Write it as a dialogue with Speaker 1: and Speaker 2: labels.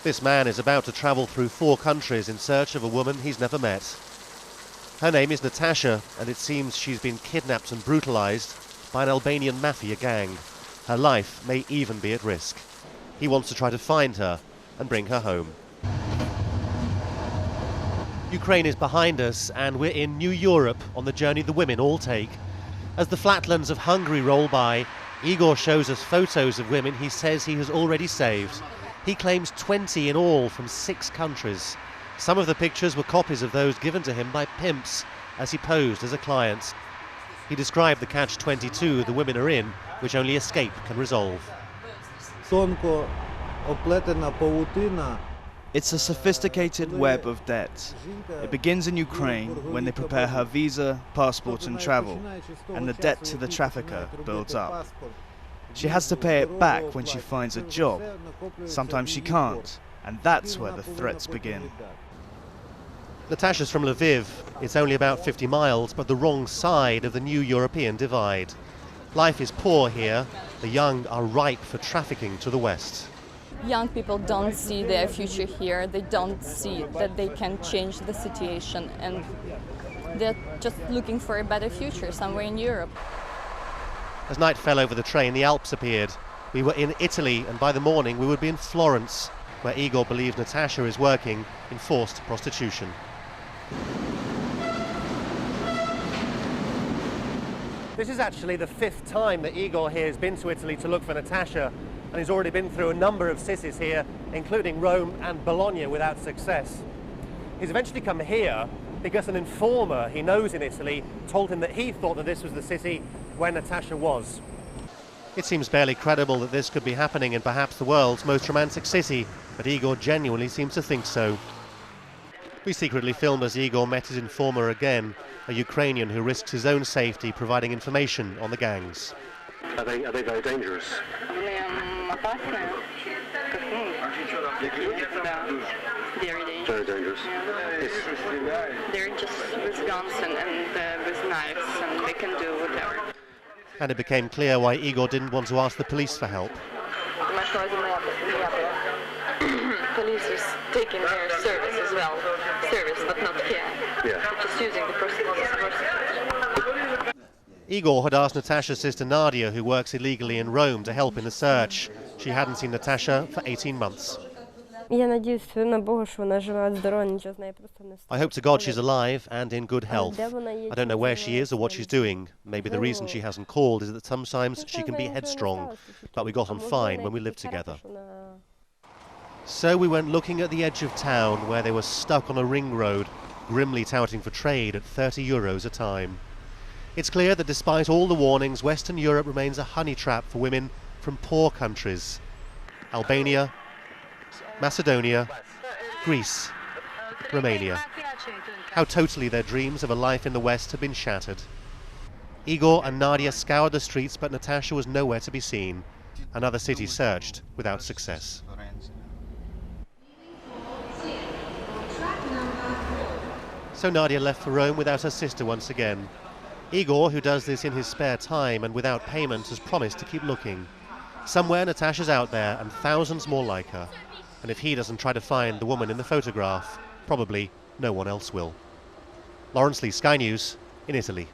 Speaker 1: This man is about to travel through 4 countries in search of a woman he's never met. Her name is Natasha, and it seems she's been kidnapped and brutalized by an Albanian mafia gang. Her life may even be at risk. He wants to try to find her and bring her home. Ukraine is behind us, and we're in New Europe on the journey the women all take. As the flatlands of Hungary roll by, Igor shows us photos of women he says he has already saved. He claims 20 in all from 6 countries. Some of the pictures were copies of those given to him by pimps as he posed as a client. He described the catch-22 the women are in, which only escape can resolve.
Speaker 2: It's a sophisticated web of debt. It begins in Ukraine when they prepare her visa, passport and travel, and the debt to the trafficker builds up. She has to pay it back when she finds a job. Sometimes she can't, and that's where the threats begin.
Speaker 1: Natasha's from Lviv. It's only about 50 miles, but the wrong side of the new European divide. Life is poor here. The young are ripe for trafficking to the west.
Speaker 3: Young people don't see their future here. They don't see that they can change the situation, and they're just looking for a better future somewhere in Europe.
Speaker 1: As night fell over the train, the Alps appeared. We were in Italy, and by the morning we would be in Florence, where Igor believes Natasha is working in forced prostitution. This is actually the 5th time that Igor here has been to Italy to look for Natasha, and he's already been through a number of cities here, including Rome and Bologna, without success. He's eventually come here because an informer he knows in Italy told him that he thought that this was the city where Natasha was. It seems barely credible that this could be happening in perhaps the world's most romantic city, but Igor genuinely seems to think so. We secretly filmed as Igor met his informer again, a Ukrainian who risks his own safety providing information on the gangs.
Speaker 4: Are they very dangerous? Very dangerous.
Speaker 5: They're just with guns and with knives, and they can do whatever.
Speaker 1: And it became clear why Igor didn't want to ask the police for help.
Speaker 5: Police is taking their service as well. Service, but not care.
Speaker 4: Yeah.
Speaker 5: Just using the person as a person.
Speaker 1: Igor had asked Natasha's sister Nadia, who works illegally in Rome, to help in the search. She hadn't seen Natasha for 18 months. I hope to God she's alive and in good health. I don't know where she is or what she's doing. Maybe the reason she hasn't called is that sometimes she can be headstrong, but we got on fine when we lived together. So we went looking at the edge of town where they were stuck on a ring road, grimly touting for trade at 30 euros a time. It's clear that despite all the warnings, Western Europe remains a honey trap for women from poor countries. Albania, Macedonia, Greece, Romania. How totally their dreams of a life in the West have been shattered. Igor and Nadia scoured the streets, but Natasha was nowhere to be seen. Another city searched without success. So Nadia left for Rome without her sister once again. Igor, who does this in his spare time and without payment, has promised to keep looking. Somewhere Natasha's out there, and thousands more like her. And if he doesn't try to find the woman in the photograph, probably no one else will. Lawrence Lee, Sky News, in Italy.